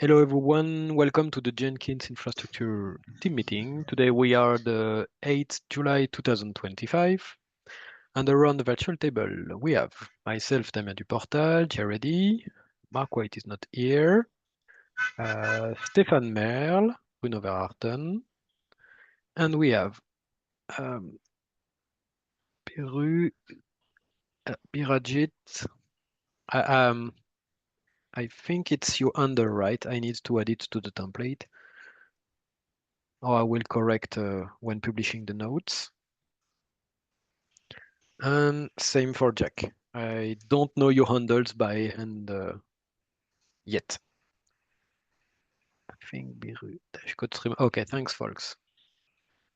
Hello everyone, welcome to the Jenkins infrastructure team meeting. Today we are the 8th July 2025 and around the virtual table we have myself, Damien Duportal, Jaredi, Mark White is not here, Stéphane Merle, Bruno Verharten, and we have Peru, Birajit. I think it's your under, right? I need to add it to the template. Or I will correct when publishing the notes. And same for Jack. I don't know your handles by hand yet. I think Biru dash code stream. Okay, thanks, folks.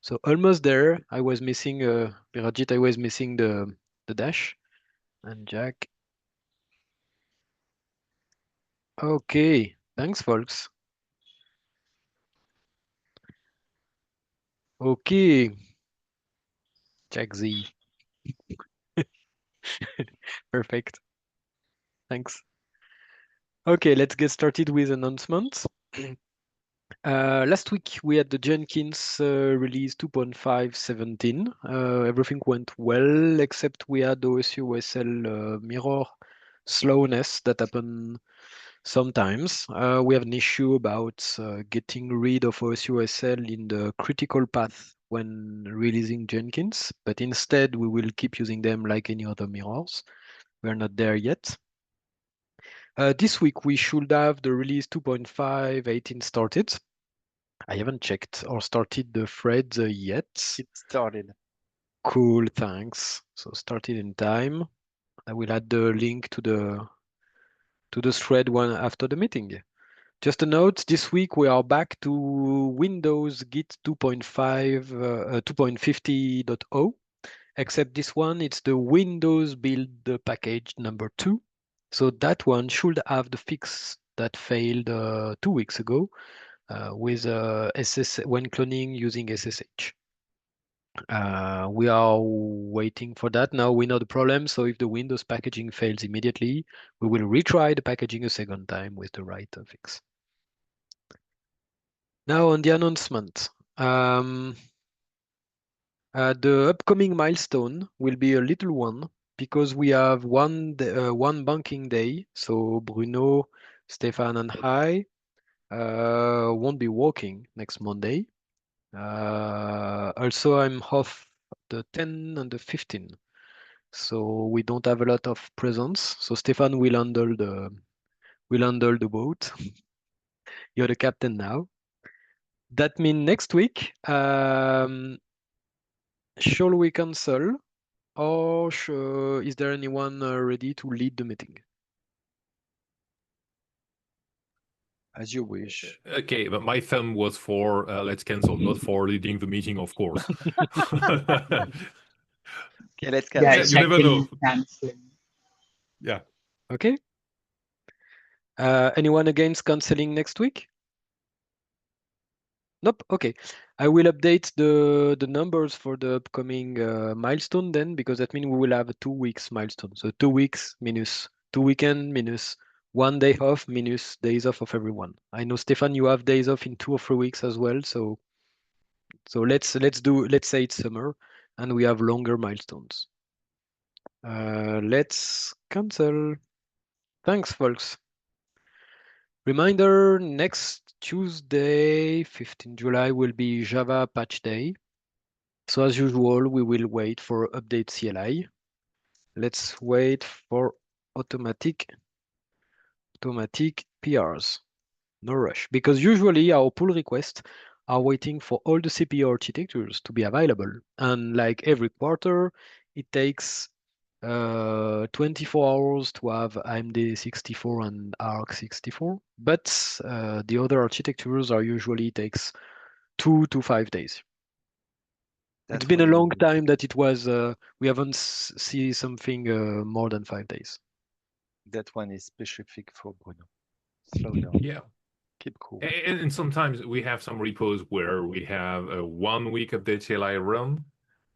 So almost there. I was missing Birajit. I was missing the dash, and Jack. Okay, thanks, folks. Okay, Jack Z. Perfect. Thanks. Okay, let's get started with announcements. Last week we had the Jenkins release 2.5.17. Everything went well, except we had OSU OSL mirror slowness that happen sometimes. We have an issue about getting rid of OSU OSL in the critical path when releasing Jenkins, but instead we will keep using them like any other mirrors. We're not there yet. This week we should have the release 2.5.18 started. I haven't checked or started the thread yet. It started. Cool, thanks. So started in time. I will add the link to the thread one after the meeting. Just a note, this week we are back to Windows Git 2.5, 2.50.0, except this one, it's the Windows build package number 2. So that one should have the fix that failed 2 weeks ago with when cloning using SSH. We are waiting for that. Now we know the problem, so if the Windows packaging fails immediately, we will retry the packaging a second time with the right fix. Now on the announcement. The upcoming milestone will be a little one because we have one banking day. So Bruno, Stefan, and I won't be working next Monday. Also, I'm off the 10 and the 15. So we don't have a lot of presence. So Stefan will handle the boat. You're the captain now. That means next week, shall we cancel or is there anyone ready to lead the meeting? As you wish. Okay, but my thumb was for let's cancel, not for leading the meeting, of course. Okay, let's cancel. Yeah, You never know. Canceling. Yeah. Okay. Anyone against canceling next week? Nope. Okay. I will update the numbers for the upcoming milestone then, because that means we will have a 2 weeks milestone. So 2 weeks minus 2 weekend minus 1 day off minus days off of everyone. I know Stefan, you have days off in 2 or 3 weeks as well. So let's say it's summer and we have longer milestones. Let's cancel. Thanks, folks. Reminder, next Tuesday, 15 July, will be Java patch day. So as usual, we will wait for update CLI. Let's wait for automatic PRs. No rush, because usually our pull requests are waiting for all the CPU architectures to be available. And like every quarter, it takes 24 hours to have AMD 64 and ARC 64, but the other architectures are usually takes 2 to 5 days. It's been a long time that it was, we haven't seen something more than 5 days. That one is specific for Bruno. Slow down. Yeah. Keep cool. And sometimes we have some repos where we have a 1 week of the CLI run,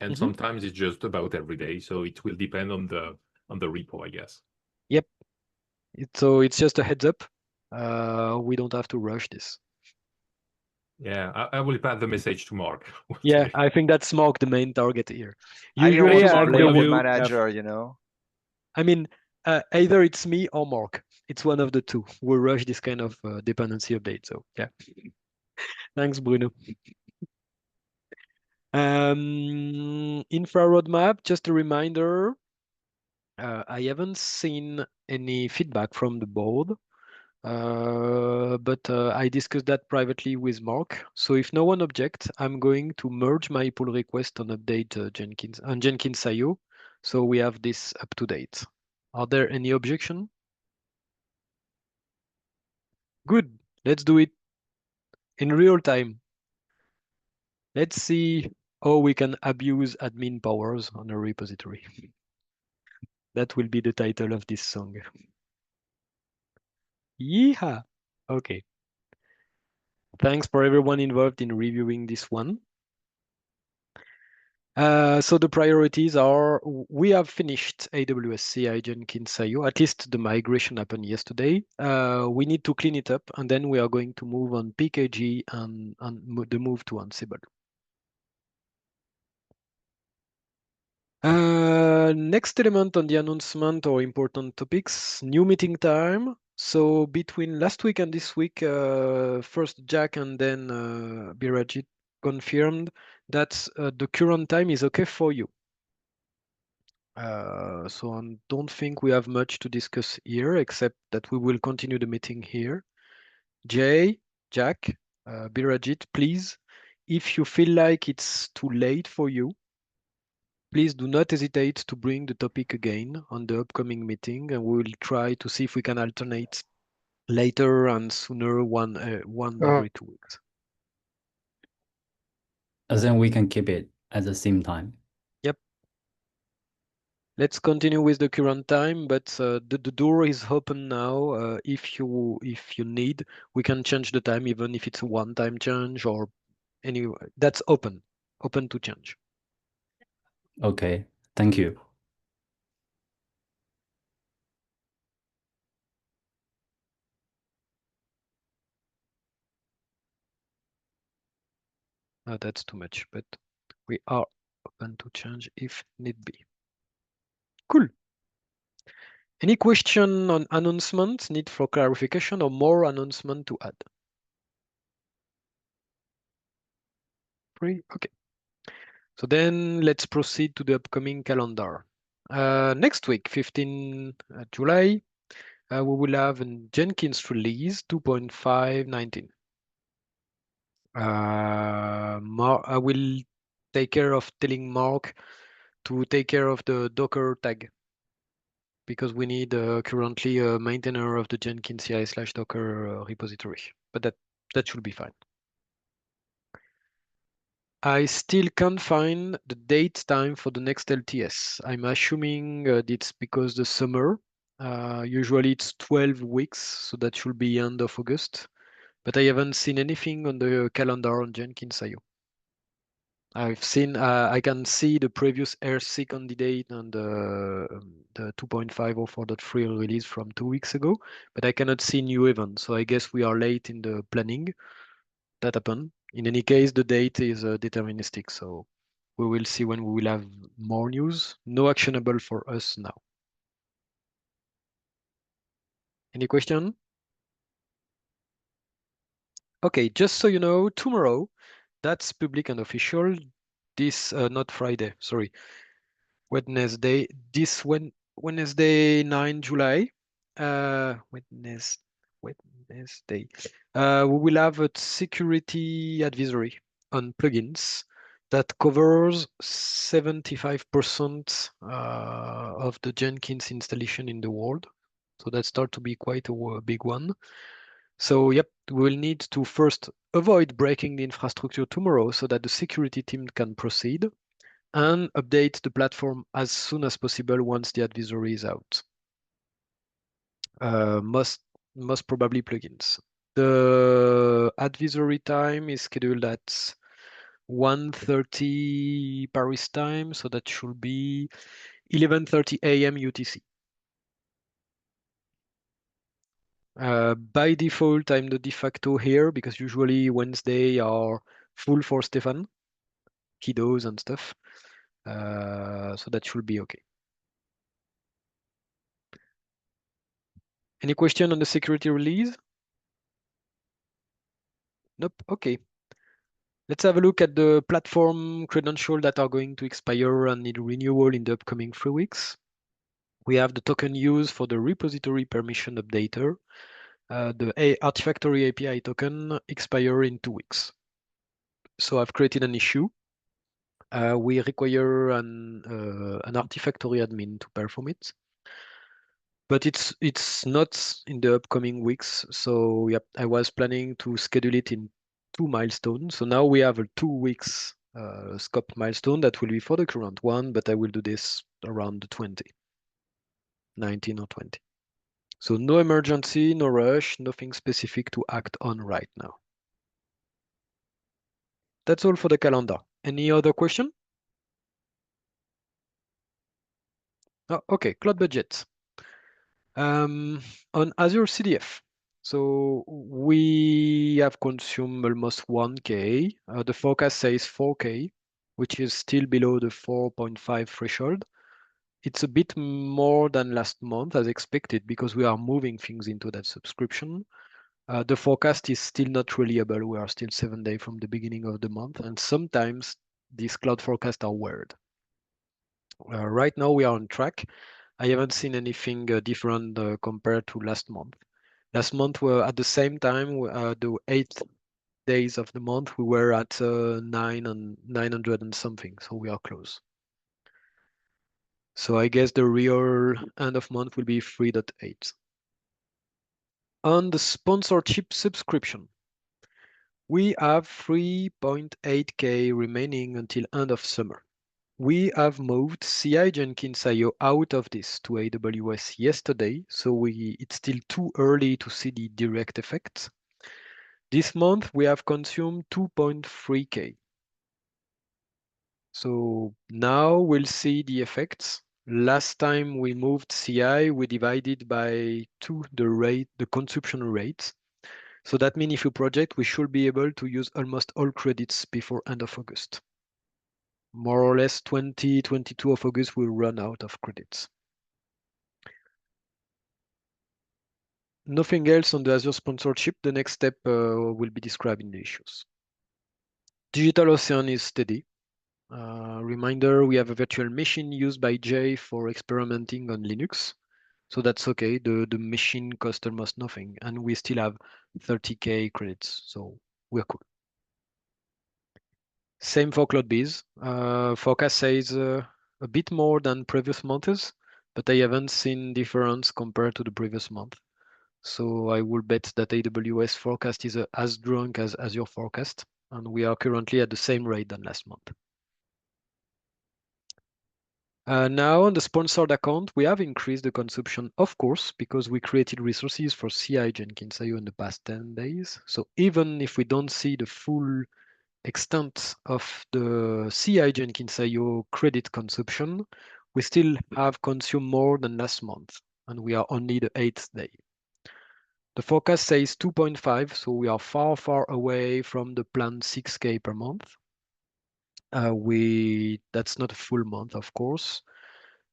and sometimes it's just about every day. So it will depend on the repo, I guess. Yep. So it's just a heads up. We don't have to rush this. Yeah, I will pass the message to Mark. Yeah, I think that's Mark the main target here. I don't Usually want to I'm the blame the one. manager, you know. I mean, either it's me or Mark. It's one of the two. We rush this kind of dependency update. So yeah, thanks, Bruno. Infra roadmap, just a reminder. I haven't seen any feedback from the board, but I discussed that privately with Mark. So if no one objects, I'm going to merge my pull request on update Jenkins on Jenkins IO. So we have this up to date. Are there any objection? Good. Let's do it in real time. Let's see how we can abuse admin powers on a repository. That will be the title of this song. Yeehaw! Okay. Thanks for everyone involved in reviewing this one. So the priorities are, we have finished AWS CI Jenkins IO, at least the migration happened yesterday. We need to clean it up, and then we are going to move on PKG and the move to Ansible. Next element on the announcement or important topics, new meeting time. So between last week and this week, first Jack and then Birajit confirmed that the current time is okay for you. So I don't think we have much to discuss here, except that we will continue the meeting here. Jay, Jack, Birajit, please, if you feel like it's too late for you, please do not hesitate to bring the topic again on the upcoming meeting, and we will try to see if we can alternate later and sooner, one every 2 weeks. And then we can keep it at the same time. Yep. Let's continue with the current time, but the door is open now. If you need, we can change the time, even if it's a one-time change or anyway. That's open to change. Okay, thank you. That's too much, but we are open to change if need be. Cool. Any question on announcement, need for clarification or more announcement to add? Free? Okay. So then let's proceed to the upcoming calendar. Next week, 15 July, we will have a Jenkins release 2.5.19. I will take care of telling Mark to take care of the Docker tag, because we need currently a maintainer of the Jenkins CI/Docker repository, but that should be fine. I still can't find the date time for the next LTS. I'm assuming it's because the summer. Usually it's 12 weeks, so that should be end of August. But I haven't seen anything on the calendar on Jenkins IO. I've seen, I can see the previous RC candidate and the 2.5 or 4.3 release from 2 weeks ago, but I cannot see new events. So I guess we are late in the planning. That happened. In any case, the date is deterministic, so we will see when we will have more news. No actionable for us now. Any question? Okay, just so you know, tomorrow, that's public and official. This, not Friday, sorry. Wednesday, Wednesday 9 July. Wednesday. We will have a security advisory on plugins that covers 75% of the Jenkins installation in the world. So that starts to be quite a big one. So yep, we will need to first avoid breaking the infrastructure tomorrow so that the security team can proceed, and update the platform as soon as possible once the advisory is out. Most probably plugins. The advisory time is scheduled at 1:30 Paris time, so that should be 11:30 a.m. UTC. By default, I'm the de facto here because usually Wednesday are full for Stefan, kiddos and stuff. So that should be okay. Any question on the security release? Nope. Okay. Let's have a look at the platform credentials that are going to expire and need renewal in the upcoming 3 weeks. We have the token use for the repository permission updater. The Artifactory API token expire in 2 weeks. So I've created an issue. We require an Artifactory admin to perform it. But it's not in the upcoming weeks. So yep, I was planning to schedule it in 2 milestones. So now we have a 2 weeks scope milestone that will be for the current one, but I will do this around the 20, 19 or 20. So no emergency, no rush, nothing specific to act on right now. That's all for the calendar. Any other question? Oh, okay, cloud budget. On Azure CDF. So we have consumed almost 1K. The forecast says 4K, which is still below the 4.5 threshold. It's a bit more than last month as expected because we are moving things into that subscription. The forecast is still not reliable. We are still 7 days from the beginning of the month, and sometimes these cloud forecasts are weird. Right now we are on track. I haven't seen anything different compared to last month. Last month, at the same time, the 8th days of the month, we were at 900 and something, so we are close. So I guess the real end of month will be 3.8. On the sponsorship subscription, we have 3.8K remaining until end of summer. We have moved CI Jenkins IO out of this to AWS yesterday, so it's still too early to see the direct effects. This month we have consumed 2.3K. So now we'll see the effects. Last time we moved CI, we divided by 2 the consumption rate. So that means if you project, we should be able to use almost all credits before end of August. More or less 22 of August, we'll run out of credits. Nothing else on the Azure sponsorship. The next step will be described in the issues. DigitalOcean is steady. Reminder, we have a virtual machine used by Jay for experimenting on Linux. So that's okay. The machine cost almost nothing. And we still have 30K credits. So we're cool. Same for CloudBees. Forecast says a bit more than previous months, but I haven't seen difference compared to the previous month. So I will bet that AWS forecast is as drunk as Azure forecast, and we are currently at the same rate than last month. Now on the sponsored account, we have increased the consumption, of course, because we created resources for CI Jenkins IO in the past 10 days. So even if we don't see the full extent of the CI Jenkins IO credit consumption, we still have consumed more than last month, and we are only the 8th day. The forecast says 2.5, so we are far, far away from the planned 6K per month. That's not a full month, of course.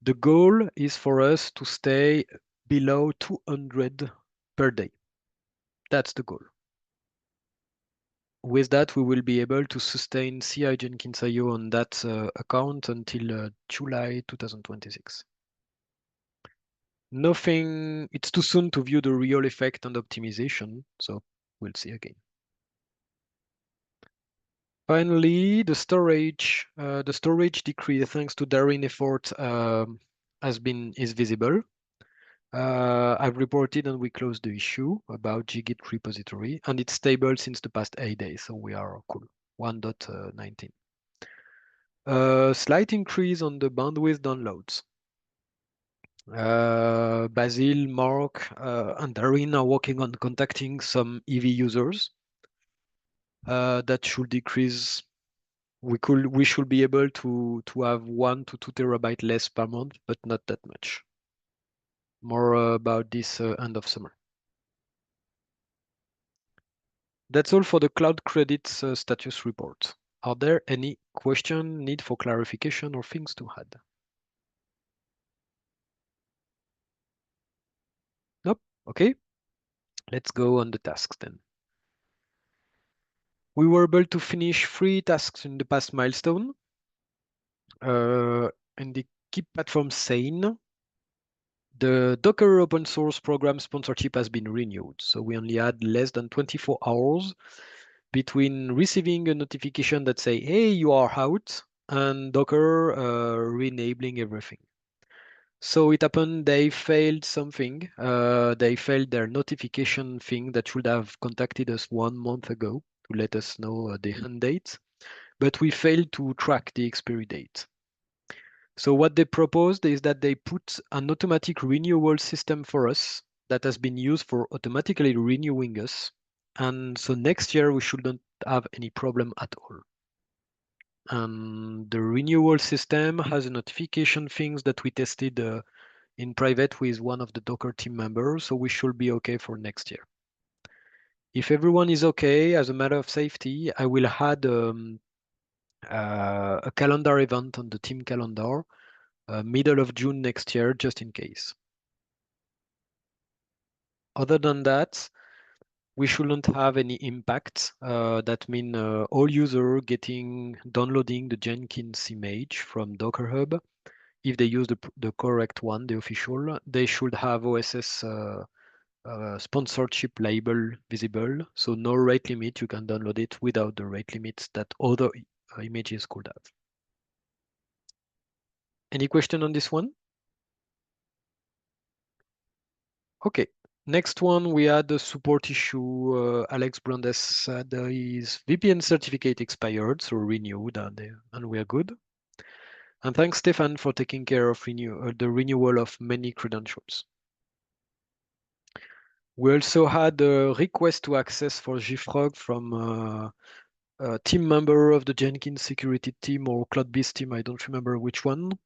The goal is for us to stay below 200 per day. That's the goal. With that, we will be able to sustain CI Jenkins IO on that account until July 2026. Nothing, it's too soon to view the real effect and optimization, so we'll see again. Finally, the storage decrease thanks to Darren effort is visible. I've reported and we closed the issue about Git repository, and it's stable since the past 8 days, so we are cool. 1.19. Slight increase on the bandwidth downloads. Basil, Mark, and Darren are working on contacting some EV users. That should decrease. We should be able to have 1 to 2 terabyte less per month, but not that much. More about this end of summer. That's all for the cloud credits status report. Are there any question, need for clarification, or things to add? Nope. Okay. Let's go on the tasks then. We were able to finish 3 tasks in the past milestone. And the keep platform sane. The Docker open source program sponsorship has been renewed. So we only had less than 24 hours between receiving a notification that say, hey, you are out, and Docker re-enabling everything. So it happened they failed something. They failed their notification thing that should have contacted us 1 month ago to let us know the end date, but we failed to track the expiry date. So what they proposed is that they put an automatic renewal system for us that has been used for automatically renewing us. And so next year we shouldn't have any problem at all. And the renewal system has a notification things that we tested in private with one of the Docker team members, so we should be okay for next year. If everyone is okay, as a matter of safety, I will add a calendar event on the team calendar, middle of June next year, just in case. Other than that, we shouldn't have any impact. That means all users downloading the Jenkins image from Docker Hub. If they use the correct one, the official, they should have OSS sponsorship label visible. So no rate limit, you can download it without the rate limits that other images could have. Any question on this one? Okay, next one, we had a support issue. Alex Brandes said his VPN certificate expired, so renewed, and we are good. And thanks, Stefan, for taking care of the renewal of many credentials. We also had a request to access for JFrog from a team member of the Jenkins security team or CloudBeast team, I don't remember which one.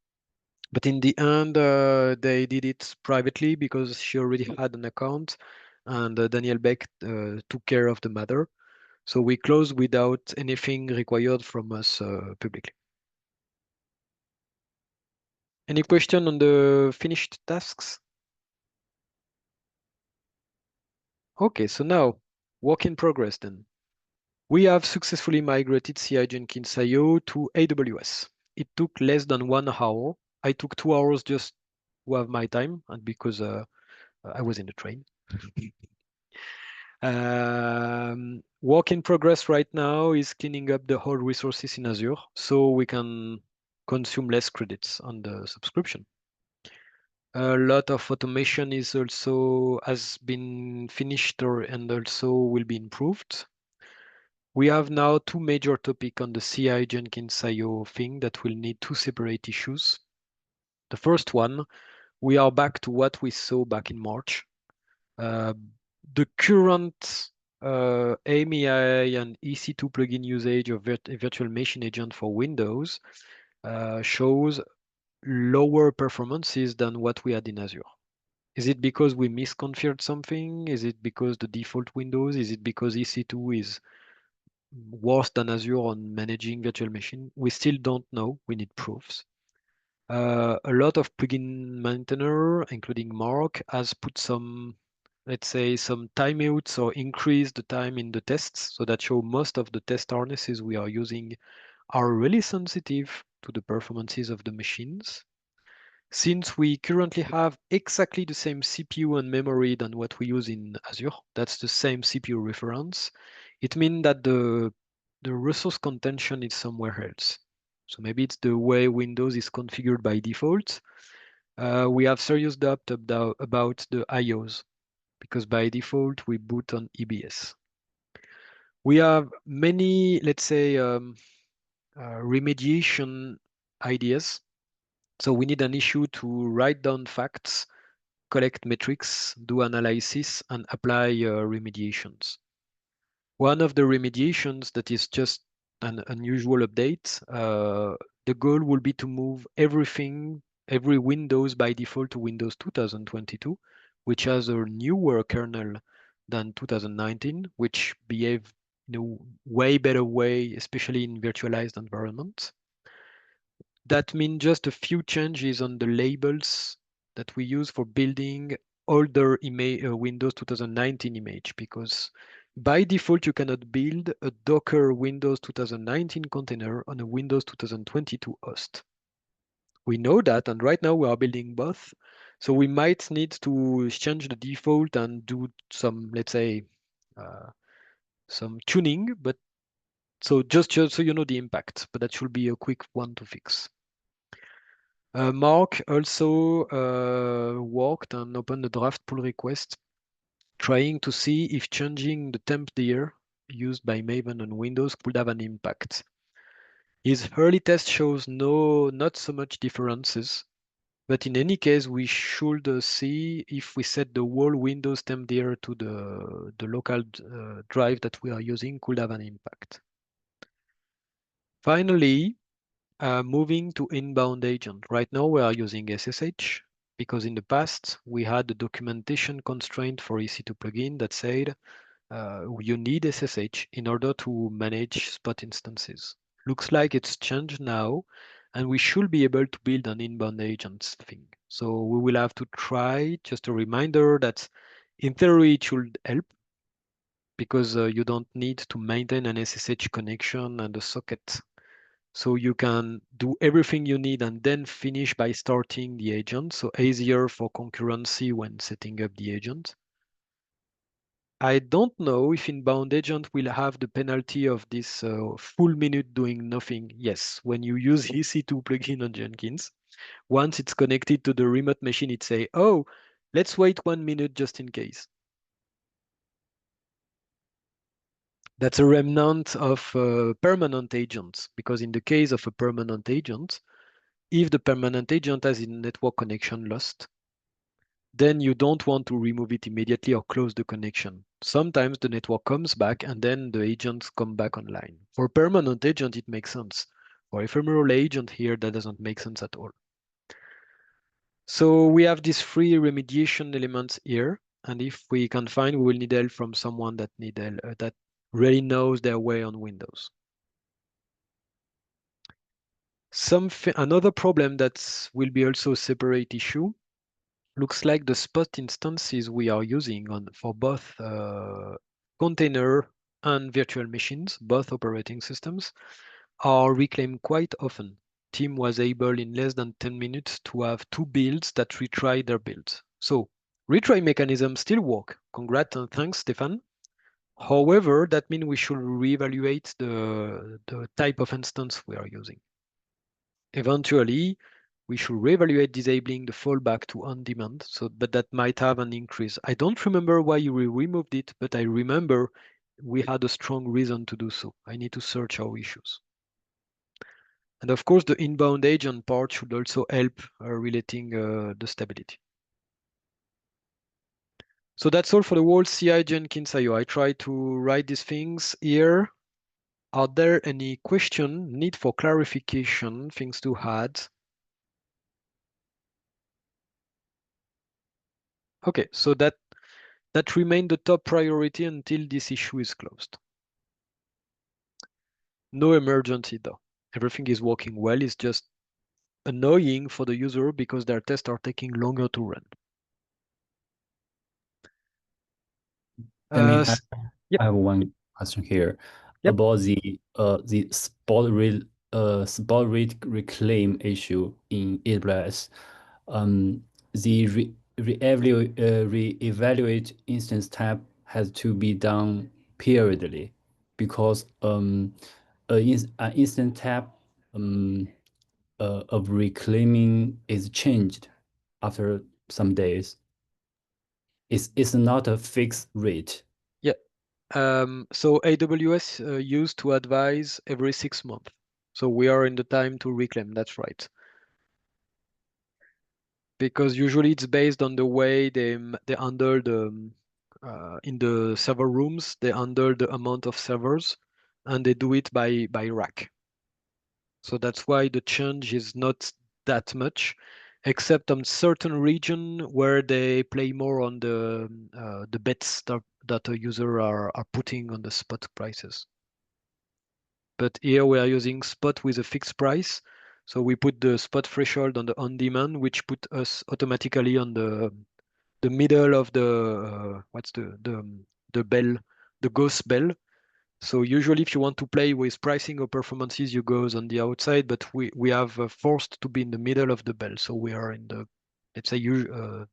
But in the end, they did it privately because she already had an account, and Daniel Beck took care of the matter. So we closed without anything required from us publicly. Any question on the finished tasks? Okay, so now, work in progress then. We have successfully migrated CI Jenkins IO to AWS. It took less than 1 hour. I took 2 hours just to have my time, and because I was in the train. Work in progress right now is cleaning up the whole resources in Azure so we can consume less credits on the subscription. A lot of automation has been finished and also will be improved. We have now 2 major topics on the CI Jenkins IO thing that will need 2 separate issues. The first one, we are back to what we saw back in March. The current AMI and EC2 plugin usage of virtual machine agent for Windows shows lower performances than what we had in Azure. Is it because we misconfigured something? Is it because the default Windows? Is it because EC2 is worse than Azure on managing virtual machine? We still don't know. We need proofs. A lot of plugin maintainer, including Mark, has put some, let's say, some timeouts or increased the time in the tests. So that show most of the test harnesses we are using are really sensitive to the performances of the machines. Since we currently have exactly the same CPU and memory than what we use in Azure, that's the same CPU reference, it means that the resource contention is somewhere else. So maybe it's the way Windows is configured by default. We have serious doubt about the IOs because by default we boot on EBS. We have many, let's say, remediation ideas. So we need an issue to write down facts, collect metrics, do analysis, and apply remediations. One of the remediations that is just an unusual update, the goal will be to move every Windows by default to Windows 2022, which has a newer kernel than 2019, which behave in a way better way, especially in virtualized environments. That means just a few changes on the labels that we use for building older Windows 2019 image, because by default, you cannot build a Docker Windows 2019 container on a Windows 2022 host. We know that, and right now we are building both. So we might need to change the default and do some, let's say, some tuning, but so just so you know the impact, but that should be a quick one to fix. Mark also worked and opened a draft pull request, trying to see if changing the temp dir used by Maven on Windows could have an impact. His early test shows not so much differences, but in any case, we should see if we set the whole Windows temp dir to the local drive that we are using could have an impact. Finally, moving to inbound agent. Right now, we are using SSH because in the past, we had a documentation constraint for EC2 plugin that said you need SSH in order to manage spot instances. Looks like it's changed now, and we should be able to build an inbound agents thing. So we will have to try. Just a reminder that in theory, it should help because you don't need to maintain an SSH connection and a socket. So you can do everything you need and then finish by starting the agent. So easier for concurrency when setting up the agent. I don't know if inbound agent will have the penalty of this full minute doing nothing. Yes, when you use EC2 plugin on Jenkins, once it's connected to the remote machine, it say, oh, let's wait 1 minute just in case. That's a remnant of permanent agents, because in the case of a permanent agent, if the permanent agent has a network connection lost, then you don't want to remove it immediately or close the connection. Sometimes the network comes back and then the agents come back online. For permanent agent, it makes sense. For ephemeral agent here, that doesn't make sense at all. So we have these 3 remediation elements here. And if we can find, we will need help from someone that that really knows their way on Windows. Another problem that will be also a separate issue. Looks like the spot instances we are using for both container and virtual machines, both operating systems, are reclaimed quite often. Team was able in less than 10 minutes to have 2 builds that retry their builds. So retry mechanisms still work. Congrats and thanks, Stefan. However, that means we should reevaluate the type of instance we are using. Eventually, we should reevaluate disabling the fallback to on-demand, but that might have an increase. I don't remember why we removed it, but I remember we had a strong reason to do so. I need to search our issues. And of course, the inbound agent part should also help relating the stability. So that's all for the whole CI Jenkins IO. I try to write these things here. Are there any question, need for clarification, things to add? Okay, so that remained the top priority until this issue is closed. No emergency though. Everything is working well. It's just annoying for the user because their tests are taking longer to run. I Yep. have one question here Yep. about the spot rate reclaim issue in AWS. The re-evaluate instance type has to be done periodically because an instance type of reclaiming is changed after some days. It's not a fixed rate. Yeah. So AWS used to advise every 6 months. So we are in the time to reclaim. That's right. Because usually it's based on the way they handle the in the server rooms, they handle the amount of servers, and they do it by rack. So that's why the change is not that much. except on certain region where they play more on the bets that a user are putting on the spot prices. But here we are using spot with a fixed price. So we put the spot threshold on the on-demand, which put us automatically on the middle of the what's the bell, the ghost bell. So usually if you want to play with pricing or performances, you go on the outside, but we have forced to be in the middle of the bell. So we are in the, let's say,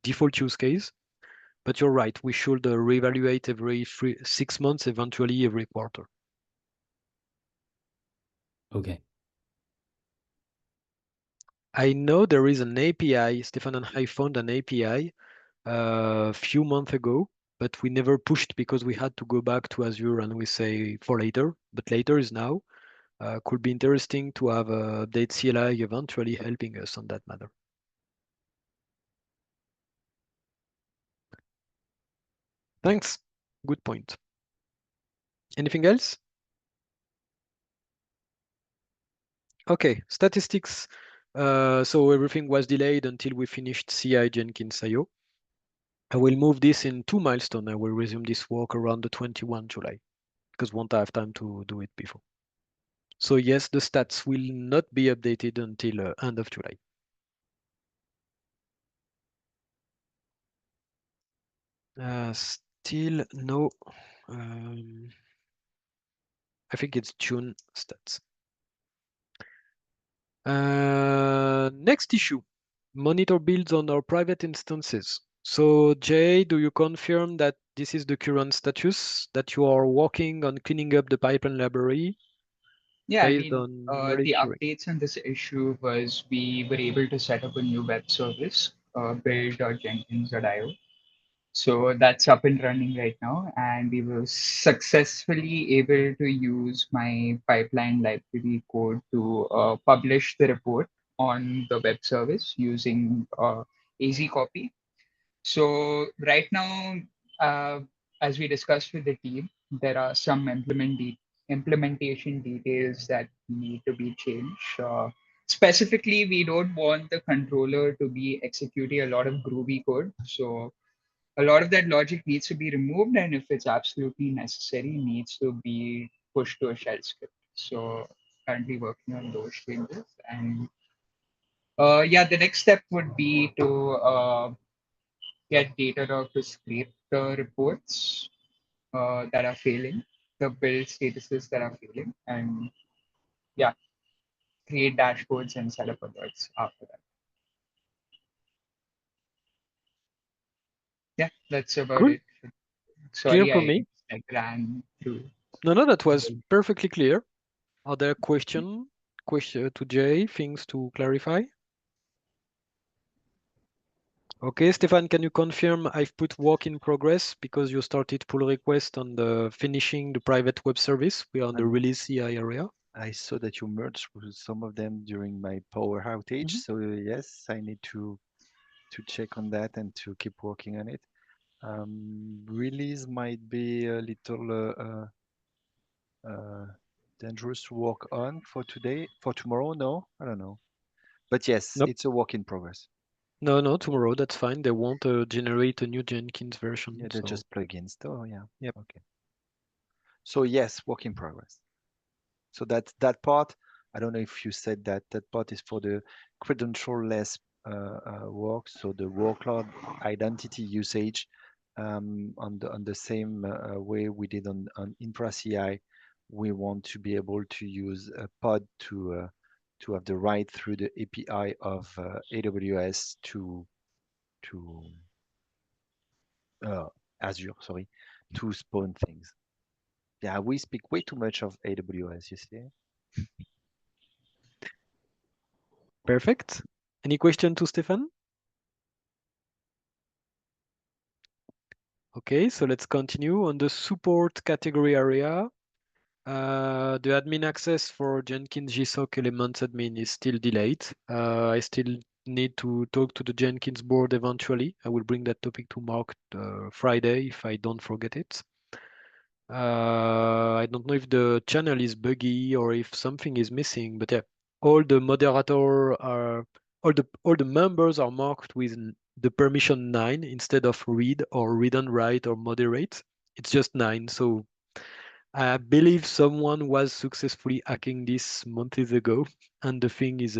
default use case. But you're right, we should reevaluate every 6 months, eventually every quarter. Okay. I know there is an API, Stefan and I found an API a few months ago, but we never pushed because we had to go back to Azure and we say for later, but later is now. Could be interesting to have a update CLI eventually helping us on that matter. Thanks. Good point. Anything else? Okay, statistics. So everything was delayed until we finished CI Jenkins IO. I will move this in 2 milestones. I will resume this work around the 21 July because won't have time to do it before. So yes, the stats will not be updated until end of July. Still no. I think it's June stats. Next issue, monitor builds on our private instances. So Jay, do you confirm that this is the current status, that you are working on cleaning up the pipeline library? Yeah, I based mean, on the monitoring? updates on this issue was we were able to set up a new web service, build.jenkins.io. So that's up and running right now, and we were successfully able to use my pipeline library code to publish the report on the web service using AZ copy. So right now, uh, as we discussed with the team, there are some implementation details that need to be changed. Specifically, we don't want the controller to be executing a lot of Groovy code. So a lot of that logic needs to be removed, and if it's absolutely necessary, needs to be pushed to a shell script. So currently working on those changes. And yeah, the next step would be to get Datadog to scrape the reports that are failing, the build statuses that are failing, and yeah, create dashboards and set up alerts after that. Yeah, that's about Cool. it. Clear Sorry, for I me. like ran through. No, that was perfectly clear. Are there question to Jay, things to clarify? Okay, Stefan, can you confirm I've put work in progress because you started pull request on the finishing the private web service. We are on the release CI area. I saw that you merged with some of them during my power outage. So yes, I need to check on that and to keep working on it. Release might be a little dangerous to work on for today. For tomorrow, no, I don't know. But yes, Nope. it's a work in progress. No, tomorrow, that's fine. They won't generate a new Jenkins version. Yeah, they're So. just plugins. Oh, yeah. Yep. Okay. So yes, work in progress. So that part, I don't know if you said that part is for the credential-less work. So the workload identity usage on the same way we did on Infra CI, we want to be able to use a pod to have the right through the API of AWS to Azure, sorry, to spawn things. Yeah, we speak way too much of AWS, you see. Perfect. Any question to Stefan? Okay, so let's continue on the support category area. The admin access for Jenkins GSOC Elements admin is still delayed. I still need to talk to the Jenkins board eventually. I will bring that topic to Mark Friday if I don't forget it. I don't know if the channel is buggy or if something is missing, but yeah, all the moderator are all the members are marked with the permission 9 instead of read or read and write or moderate. It's just 9. So I believe someone was successfully hacking this months ago, and the thing is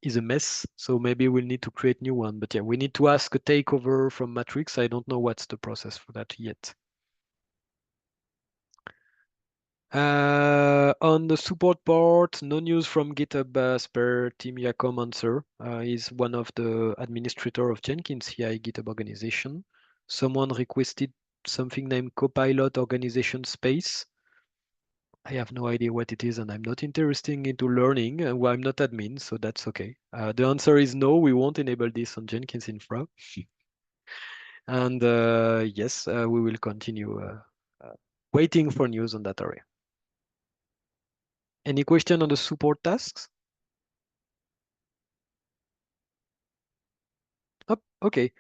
is a mess. So maybe we'll need to create new one. But yeah, we need to ask a takeover from Matrix. I don't know what's the process for that yet. On the support part, no news from GitHub as per Tim Yacom answer. He's one of the administrator of Jenkins CI GitHub organization. Someone requested something named Copilot Organization Space. I have no idea what it is, and I'm not interested into learning. Well, I'm not admin, so that's okay. The answer is no, we won't enable this on Jenkins Infra. And yes, we will continue waiting for news on that area. Any question on the support tasks? Oh, okay.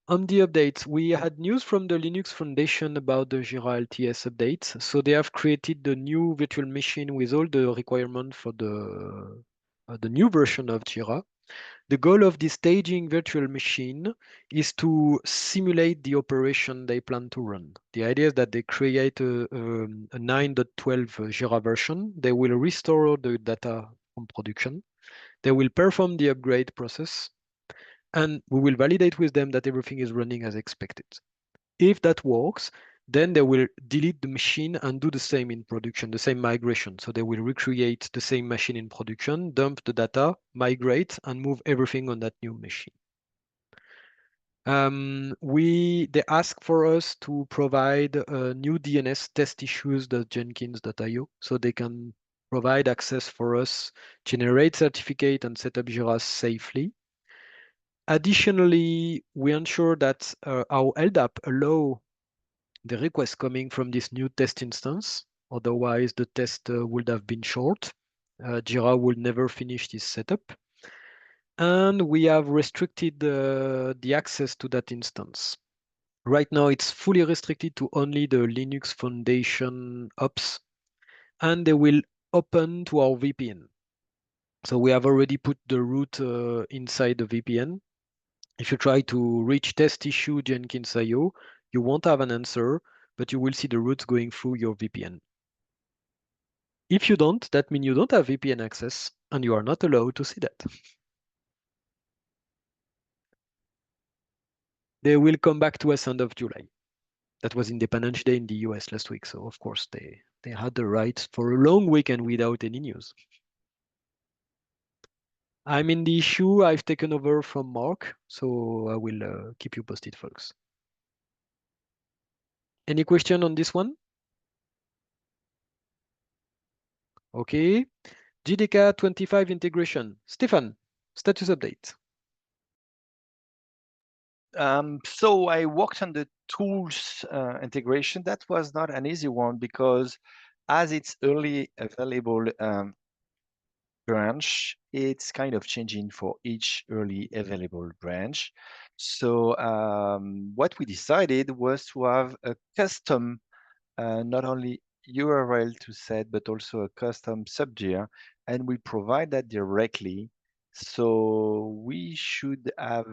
On the updates, we had news from the Linux Foundation about the Jira LTS updates. So they have created the new virtual machine with all the requirements for the new version of Jira. The goal of this staging virtual machine is to simulate the operation they plan to run. The idea is that they create a 9.12 Jira version. They will restore the data from production. They will perform the upgrade process, and we will validate with them that everything is running as expected. If that works, then they will delete the machine and do the same in production, the same migration. So they will recreate the same machine in production, dump the data, migrate, and move everything on that new machine. They ask for us to provide new DNS test issues.jenkins.io so they can provide access for us, generate certificate, and set up Jira safely. Additionally, we ensure that our LDAP allow the request coming from this new test instance. Otherwise, the test would have been short. Jira will never finish this setup. And we have restricted the access to that instance. Right now, it's fully restricted to only the Linux Foundation ops, and they will open to our VPN. So we have already put the root inside the VPN. If you try to reach test issue Jenkins.io, you won't have an answer, but you will see the routes going through your VPN. If you don't, that means you don't have VPN access, and you are not allowed to see that. They will come back to us end of July. That was Independence Day in the US last week, so of course they had the right for a long weekend without any news. I'm in the issue. I've taken over from Mark, so I will keep you posted, folks. Any question on this one? Okay. JDK 25 integration. Stefan, status update. So I worked on the tools integration. That was not an easy one because as it's early available branch, it's kind of changing for each early available branch. So what we decided was to have a custom, not only URL to set, but also a custom subdir, and we provide that directly. So we should have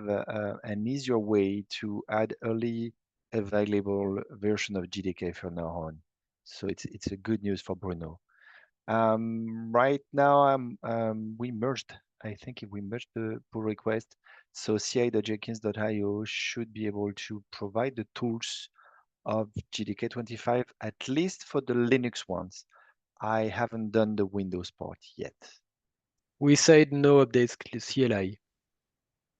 an easier way to add early available version of GDK from now on. So it's a good news for Bruno. Right now, we merged. I think we merged the pull request. So ci.jenkins.io should be able to provide the tools of GDK 25, at least for the Linux ones. I haven't done the Windows part yet. We said no updates CLI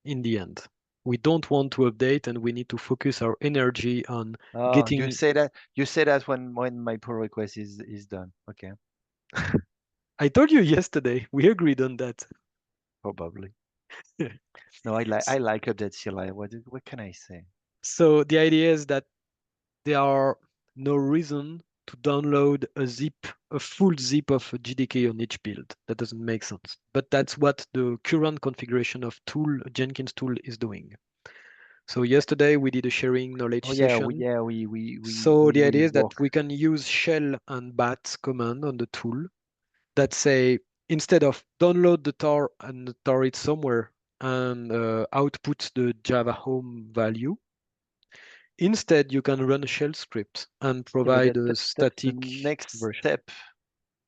in the end. We don't want to update, and we need to focus our energy on getting. You say that when my pull request is done. Okay. I told you yesterday. We agreed on that. Probably. No, I like update CLI. What can I say? So the idea is that there are no reason to download a full zip of GDK on each build. That doesn't make sense. But that's what the current configuration of Jenkins tool is doing. So yesterday we did a sharing knowledge session. So the idea is that we can use shell and bat command on the tool that say instead of download the tar and tar it somewhere and output the Java home value, instead you can run a shell script and Yeah, but provide a that's static the next version. step.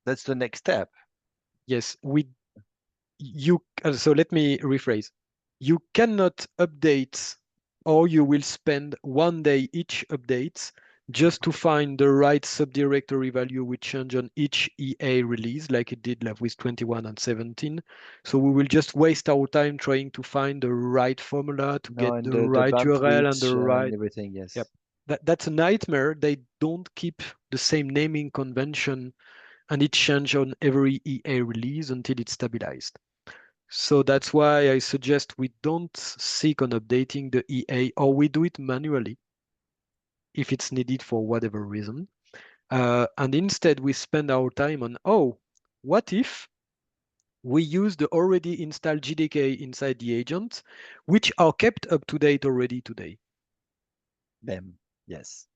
That's the next step. Yes, so let me rephrase. You cannot update, or you will spend one day each updates just to find the right subdirectory value which change on each EA release, like it did like with 21 and 17. So we will just waste our time trying to find the right formula to No, get and the the right bump URL and the reach right. and everything. Yes. Yep. That's a nightmare. They don't keep the same naming convention, and it changes on every EA release until it's stabilized. So that's why I suggest we don't seek on updating the EA, or we do it manually if it's needed for whatever reason. And instead we spend our time on, oh, what if we use the already installed JDK inside the agent, which are kept up to date already today. Them. Yes.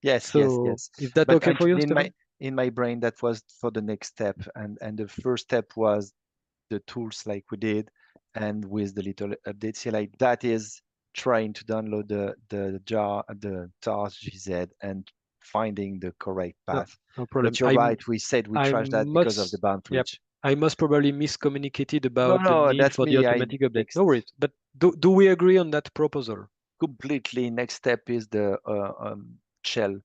Yes, yes, So yes. is that But okay for you, actually Stefan? in my brain that was for the next step. And the first step was the tools like we did, and with the little update CLI, that is trying to download the TARS GZ and finding the correct No, path. no problem. But you're right, we said we I trashed that because of the must, bound yep. reach. I must probably miscommunicated No, about the no, need that's for the me. I automatic update. fixed No worries. But do we agree on that proposal? completely. Next step is the shell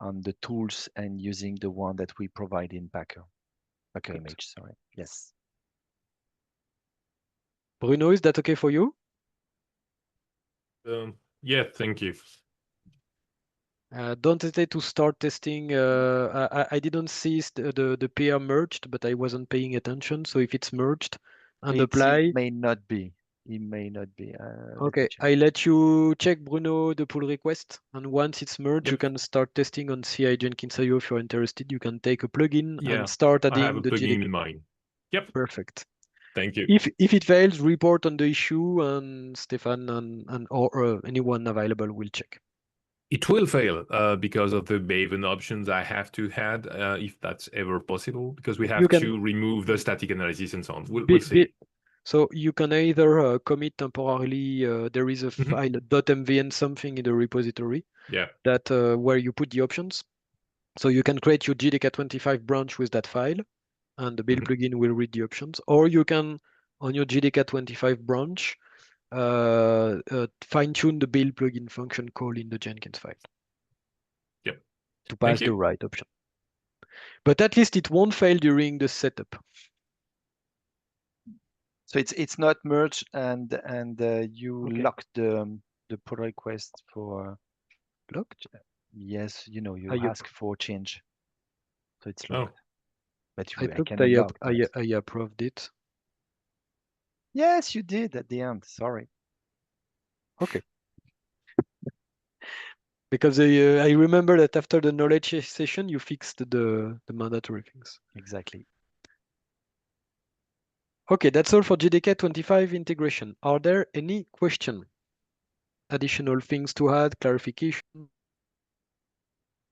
on the tools and using the one that we provide in Packer Good. image. Sorry. Yes. Bruno, is that okay for you? Yeah, thank you. Don't hesitate to start testing. I didn't see the pair merged, but I wasn't paying attention. So if it's merged and apply. It may not be. It may not be. Let me Okay, check. I let you check, Bruno, the pull request. And once it's merged, you Yep. can start testing on CI Jenkins IO if you're interested. You can take a plugin Yeah, and start I have adding a the plugin JDK. in mind. Yep. Perfect. Thank you. If it fails, report on the issue, and Stefan and or anyone available will check. It will fail because of the Maven options I have to add, if that's ever possible, because we have to remove the static analysis and so on. We'll see. So you can either commit temporarily. There is a file .mvn something in the repository. Yeah. That where you put the options. So you can create your JDK25 branch with that file, and the build plugin will read the options. Or you can, on your JDK25 branch, fine-tune the build plugin function call in the Jenkins file. Yep. To pass the right option. But at least it won't fail during the setup. So it's not merged, and you lock the pull request for locked. Yes, you ask for change, so it's locked. But I I can unlock that. I approved it. Yes, you did at the end. Sorry. Okay. Because I remember that after the knowledge session, you fixed the mandatory things. Exactly. Okay, that's all for JDK25 integration. Are there any questions? Additional things to add, clarification?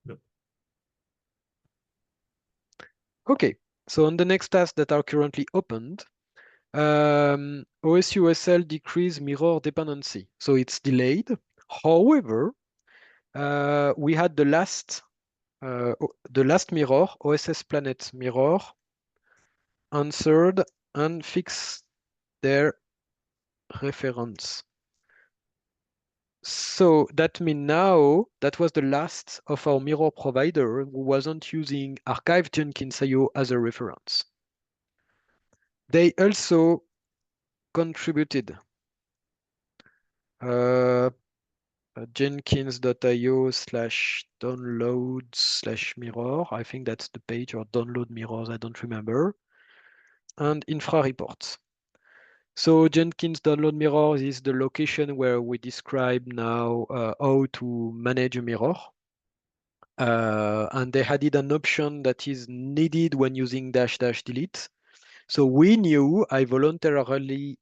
No. Okay, so on the next tasks that are currently opened, OSUSL decrease mirror dependency. So it's delayed. However, we had the last mirror, OSS Planet mirror, answered and fixed their reference. So that means now that was the last of our mirror provider who wasn't using archive Jenkins IO as a reference. They also contributed jenkins.io/downloads/mirror. I think that's the page, or download mirrors, I don't remember. And infra reports. So Jenkins download mirrors is the location where we describe now how to manage a mirror. And they added an option that is needed when using --delete. So we knew I voluntarily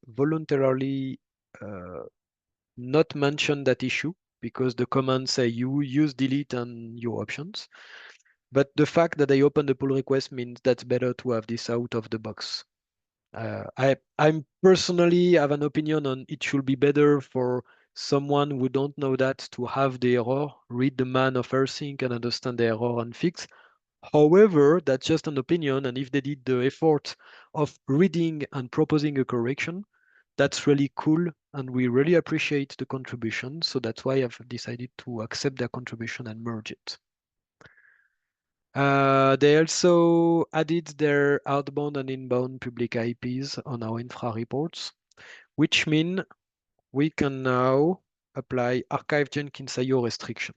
not mention that issue because the commands say you use delete and your options. But the fact that they open the pull request means that's better to have this out of the box I'm personally have an opinion on it should be better for someone who don't know that to have the error, read the man of ersync and understand the error and fix. However, that's just an opinion, and if they did the effort of reading and proposing a correction, that's really cool, and we really appreciate the contribution. So that's why I've decided to accept their contribution and merge it. They also added their outbound and inbound public IPs on our infra reports, which mean we can now apply archive Jenkins IO restriction.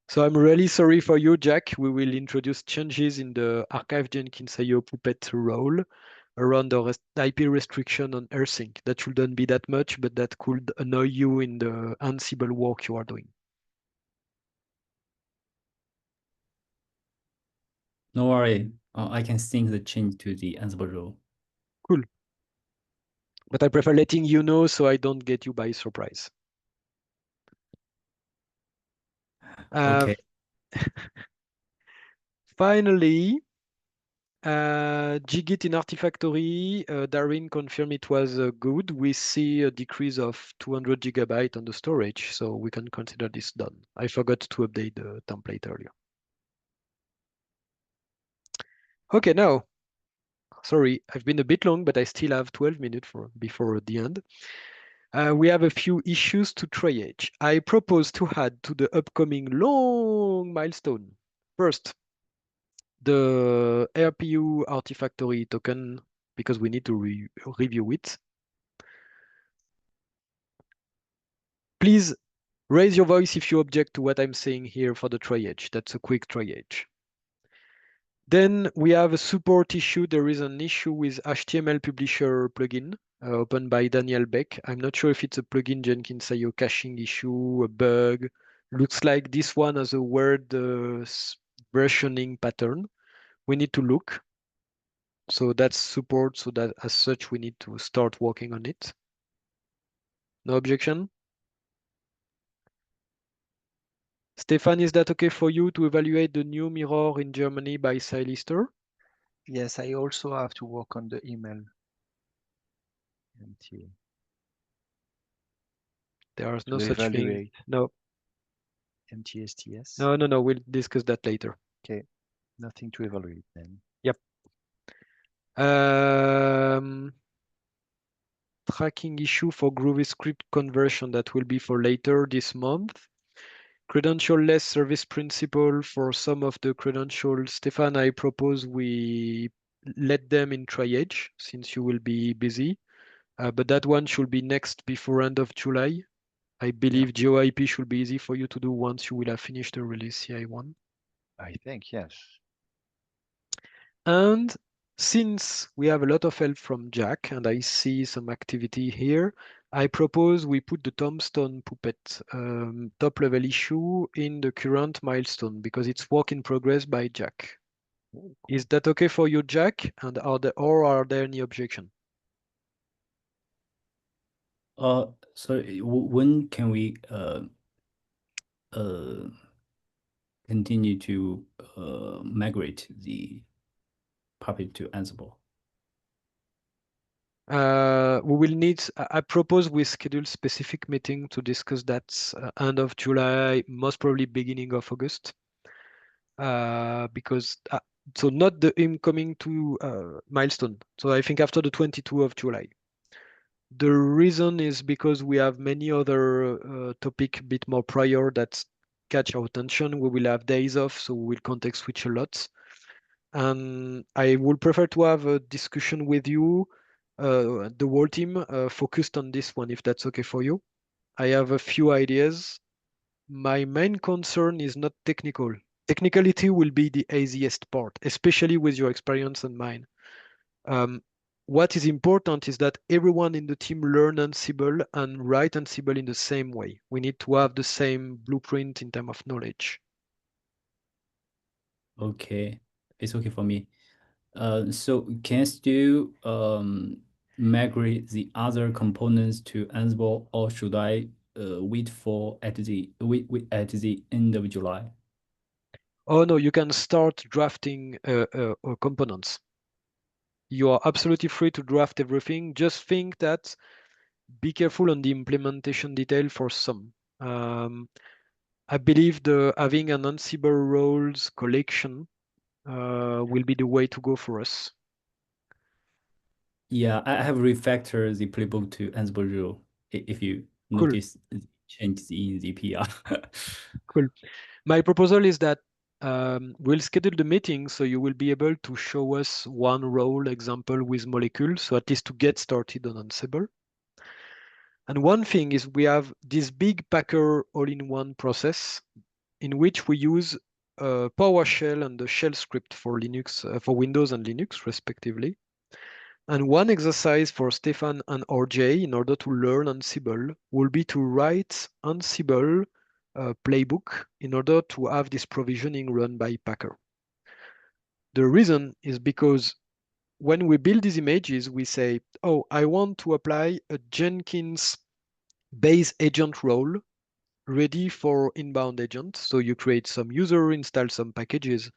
So I'm really sorry for you, Jack. We will introduce changes in the archive Jenkins IO Puppet role around the IP restriction on ersync. That shouldn't be that much, but that could annoy you in the Ansible work you are doing. No worry, I can sync the change to the Ansible rule. Cool. But I prefer letting you know so I don't get you by surprise. Okay. Finally, Git in Artifactory, Darwin confirmed it was good. We see a decrease of 200 gigabytes on the storage, so we can consider this done. I forgot to update the template earlier. Okay, now, sorry, I've been a bit long, but I still have 12 minutes before the end. We have a few issues to triage. I propose to add to the upcoming long milestone. First, the RPU Artifactory token, because we need to review it. Please raise your voice if you object to what I'm saying here for the triage. That's a quick triage. Then we have a support issue. There is an issue with HTML Publisher plugin opened by Daniel Beck. I'm not sure if it's a plugin Jenkins IO caching issue, a bug. Looks like this one has a word versioning pattern. We need to look. So that's support. So that as such, we need to start working on it. No objection? Stefan, is that okay for you to evaluate the new mirror in Germany by Silister? Yes, I also have to work on the email. There is no such thing. No. MTSTS? No. We'll discuss that later. Okay. Nothing to evaluate then. Yep. Tracking issue for Groovy script conversion that will be for later this month. Credential-less service principle for some of the credentials. Stefan, I propose we let them in triage since you will be busy. But that one should be next before end of July. I believe GeoIP should be easy for you to do once you will have finished the release CI1. I think, yes. And since we have a lot of help from Jack and I see some activity here, I propose we put the tombstone puppet top level issue in the current milestone because it's work in progress by Jack. Oh, cool. Is that okay for you, Jack? And are there any objection? So when can we continue to migrate the Puppet to Ansible? We will need, I propose we schedule specific meeting to discuss that end of July, most probably beginning of August. Because, so not the incoming to milestone. So I think after the 22 of July. The reason is because we have many other topic a bit more prior that catch our attention. We will have days off, so we will context switch a lot. And I would prefer to have a discussion with you, the whole team, focused on this one, if that's okay for you. I have a few ideas. My main concern is not technical. Technicality will be the easiest part, especially with your experience and mine. What is important is that everyone in the team learn Ansible and write Ansible in the same way. We need to have the same blueprint in terms of knowledge. Okay, it's okay for me. So can I still migrate the other components to Ansible, or should I wait at the end of July? Oh no, you can start drafting components. You are absolutely free to draft everything. Just think that be careful on the implementation detail for some. I believe having an Ansible roles collection will be the way to go for us. Yeah, I have refactored the playbook to Ansible rule. If you notice changes in the PR. Cool. My proposal is that we'll schedule the meeting so you will be able to show us one role example with molecules, so at least to get started on Ansible. And one thing is we have this big Packer all-in-one process in which we use PowerShell and the shell script for Linux, for Windows and Linux respectively. And one exercise for Stefan and RJ in order to learn Ansible will be to write Ansible playbook in order to have this provisioning run by Packer. The reason is because when we build these images, we say, oh, I want to apply a Jenkins base agent role ready for inbound agent. So you create some user, install some packages,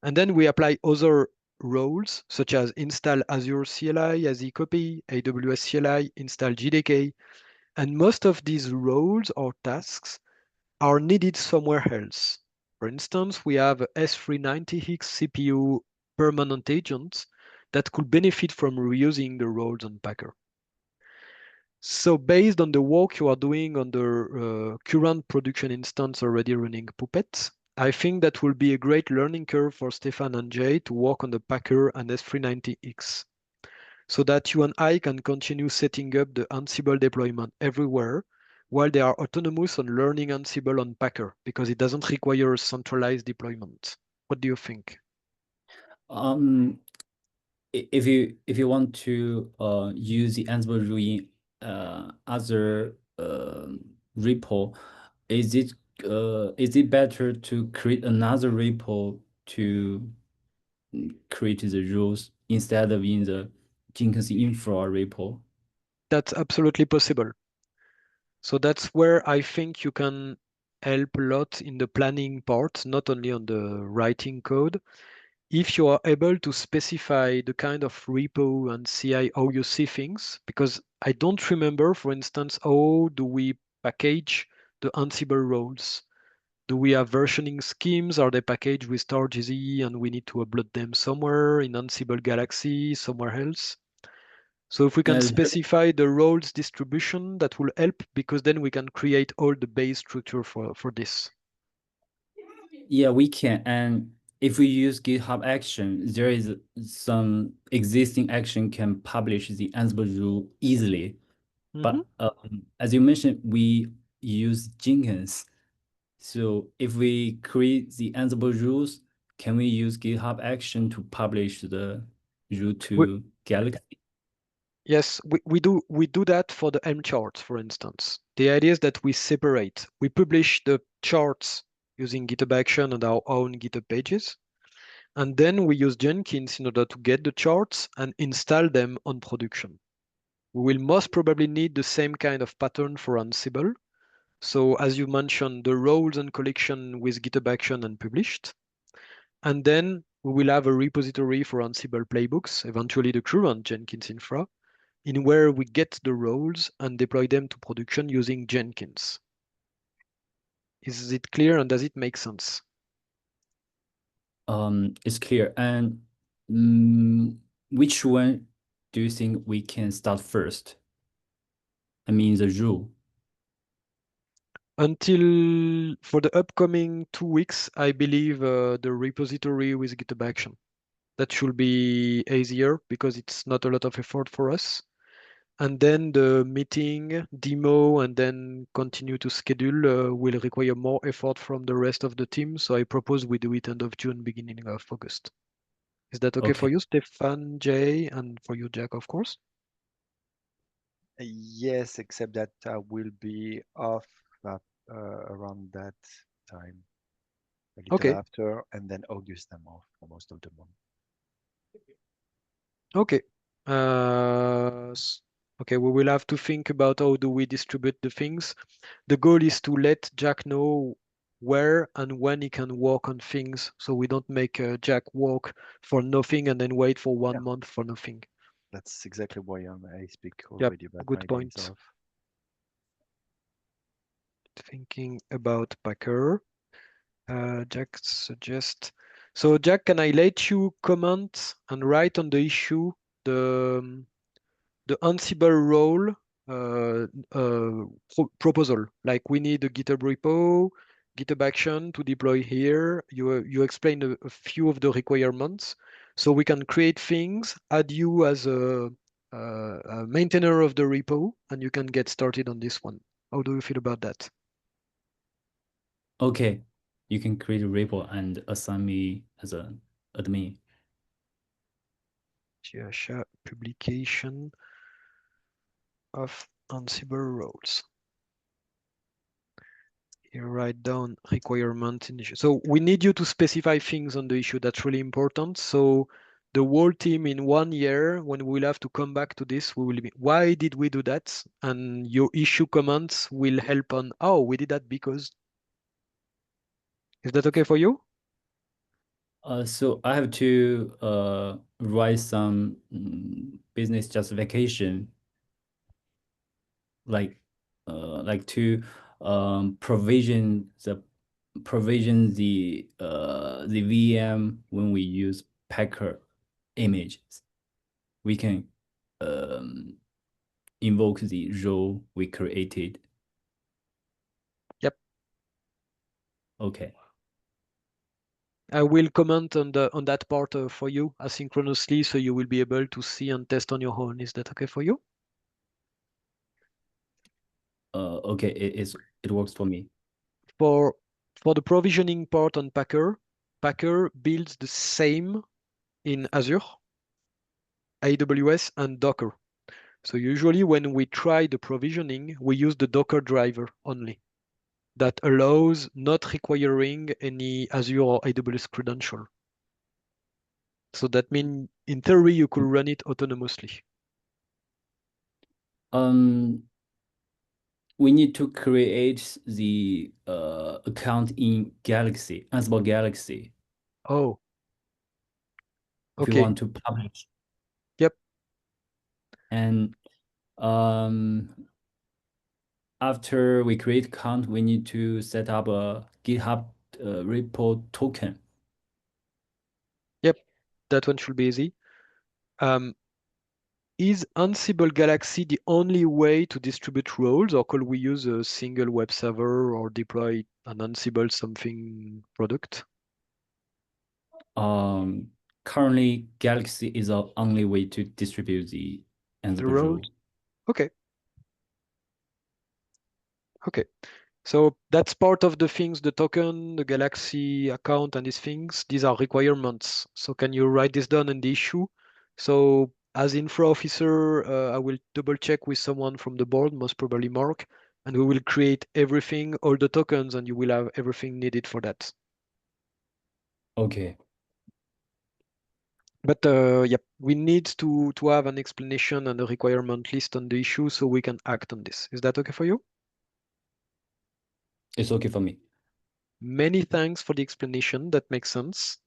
and then we apply other roles such as install Azure CLI as copy, AWS CLI, install JDK. And most of these roles or tasks are needed somewhere else. For instance, we have a S390X CPU permanent agent that could benefit from reusing the roles on Packer. So based on the work you are doing on the current production instance already running Puppet, I think that will be a great learning curve for Stefan and Jay to work on the Packer and S390X so that you and I can continue setting up the Ansible deployment everywhere while they are autonomous on learning Ansible on Packer because it doesn't require a centralized deployment. What do you think? If you want to use the Ansible rule in other repo, is it better to create another repo to create the rules instead of in the Jenkins Infra repo? That's absolutely possible. So that's where I think you can help a lot in the planning part, not only on the writing code. If you are able to specify the kind of repo and CI how you see things, because I don't remember, for instance, how do we package the Ansible roles? Do we have versioning schemes? Are they packaged with StarGZ and we need to upload them somewhere in Ansible Galaxy, somewhere else? So if we can specify the roles distribution, that will help because then we can create all the base structure for this. Yeah, we can. And if we use GitHub action, there is some existing action can publish the Ansible rule easily. But as you mentioned, we use Jenkins. So if we create the Ansible rules, can we use GitHub action to publish the rule to Galaxy? Yes, we do that for the M charts, for instance. The idea is that we separate. We publish the charts using GitHub Action and our own GitHub pages. And then we use Jenkins in order to get the charts and install them on production. We will most probably need the same kind of pattern for Ansible. So as you mentioned, the roles and collection with GitHub Action and published. And then we will have a repository for Ansible playbooks, eventually the current Jenkins infra, in where we get the roles and deploy them to production using Jenkins. Is it clear and does it make sense? It's clear. And which one do you think we can start first? I mean, the rule. Until for the upcoming 2 weeks, I believe the repository with GitHub Action. That should be easier because it's not a lot of effort for us. And then the meeting, demo, and then continue to schedule will require more effort from the rest of the team. So I propose we do it end of June, beginning of August. Is that okay for you, Stefan, Jay, and for you, Jack, of course? Yes, except that I will be off around that time, a little after, and then August I'm off for most of the month. Okay. Okay, we will have to think about how do we distribute the things. The goal is to let Jack know where and when he can work on things, so we don't make Jack work for nothing and then wait for 1 month for nothing. That's exactly why I speak Yep, already about good my point. days off. Thinking about Packer. Jack suggests. So Jack, can I let you comment and write on the issue the Ansible role proposal? Like we need a GitHub repo, GitHub action to deploy here. You explain a few of the requirements, so we can create things, add you as a maintainer of the repo, and you can get started on this one. How do you feel about that? Okay, you can create a repo and assign me as an admin. Jasha publication of Ansible roles. You write down requirement in issue. So we need you to specify things on the issue. That's really important. So the whole team in 1 year, when we'll have to come back to this, we will be, why did we do that? And your issue comments will help on, oh, we did that because. Is that okay for you? So I have to write some business justification, like to provision the VM when we use Packer images. We can invoke the role we created. Yep. Okay. I will comment on that part for you asynchronously, so you will be able to see and test on your own. Is that okay for you? Okay, it works for me. For the provisioning part on Packer, Packer builds the same in Azure, AWS, and Docker. So usually when we try the provisioning, we use the Docker driver only. That allows not requiring any Azure or AWS credential. So that means in theory you could run it autonomously. We need to create the account in Galaxy, Ansible Galaxy. Oh. If you Okay. want to publish. Yep. And after we create account, we need to set up a GitHub repo token. Yep, that one should be easy. Is Ansible Galaxy the only way to distribute roles, or could we use a single web server or deploy an Ansible something product? Currently, Galaxy is the only way to distribute the Ansible role. Okay. Okay. So that's part of the things, the token, the Galaxy account, and these things. These are requirements. So can you write this down in the issue? So as infra officer, I will double check with someone from the board, most probably Mark, and we will create everything, all the tokens, and you will have everything needed for that. Okay. But yep, we need to have an explanation and a requirement list on the issue so we can act on this. Is that okay for you? It's okay for me. Many thanks for the explanation. That makes sense.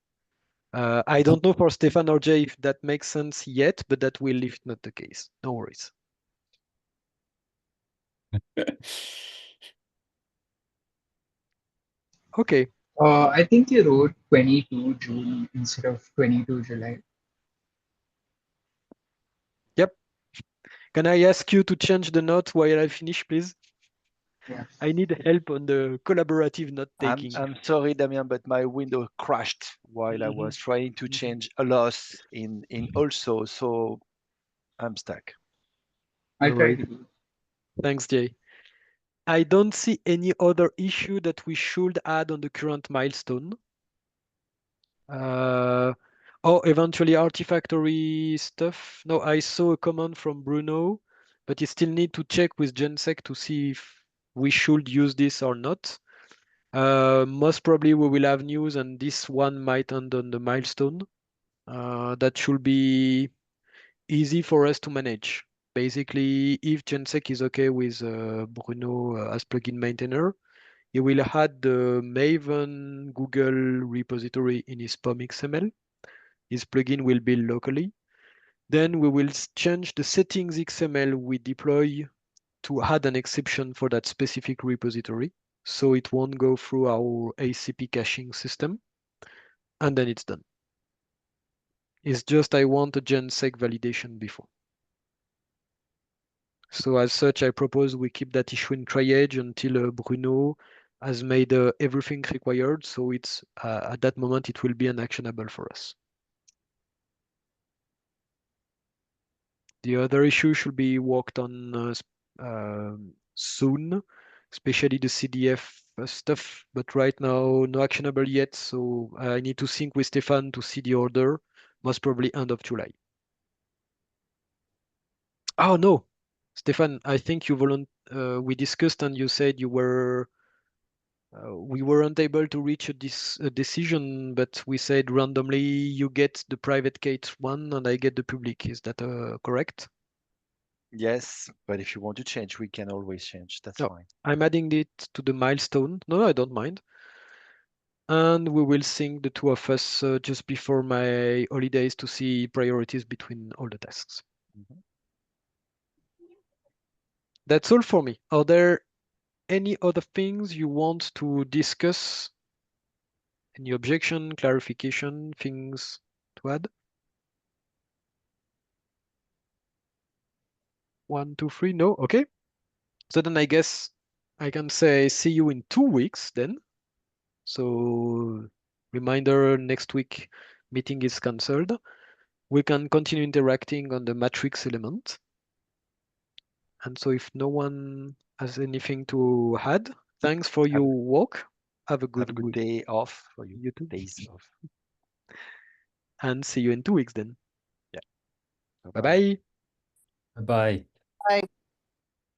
I don't know for Stefan or Jay if that makes sense yet, but that will if not the case. No worries. Okay. I think you wrote 22 June instead of 22 July. Yep. Can I ask you to change the note while I finish, please? Yeah. I need help on the collaborative note taking. I'm sorry, Damien, but my window crashed while I was trying to change a loss in also, so I'm stuck. I'll No try worries. to do. Thanks, Jay. I don't see any other issue that we should add on the current milestone. Oh, eventually Artifactory stuff. No, I saw a comment from Bruno, but you still need to check with Gensec to see if we should use this or not. Most probably we will have news and this one might end on the milestone. That should be easy for us to manage. Basically, if Gensec is okay with Bruno as plugin maintainer, he will add the Maven Google repository in his POM XML. His plugin will build locally. Then we will change the settings XML we deploy to add an exception for that specific repository, so it won't go through our ACP caching system. And then it's done. It's just I want a gensec validation before. So as such, I propose we keep that issue in triage until Bruno has made everything required. So it's at that moment, it will be unactionable for us. The other issue should be worked on soon, especially the CDF stuff. But right now, no actionable yet. So I need to sync with Stefan to see the order, most probably end of July. Oh no, Stefan, I think you we discussed and you said you were we weren't able to reach a decision, but we said randomly you get the private key one and I get the public. Is that correct? Yes, but if you want to change, we can always change. That's fine. I'm adding it to the milestone. No, I don't mind. And we will sync the two of us just before my holidays to see priorities between all the tasks. Mm-hmm. That's all for me. Are there any other things you want to discuss? Any objection, clarification, things to add? 1, 2, 3, no? Okay. So then I guess I can say see you in 2 weeks then. So reminder, next week meeting is cancelled. We can continue interacting on the matrix element. And so if no one has anything to add, thanks for your work. Have a good week. Day off for you. You too. Days off. And see you in 2 weeks then. Yeah. Bye-bye. Bye. Bye.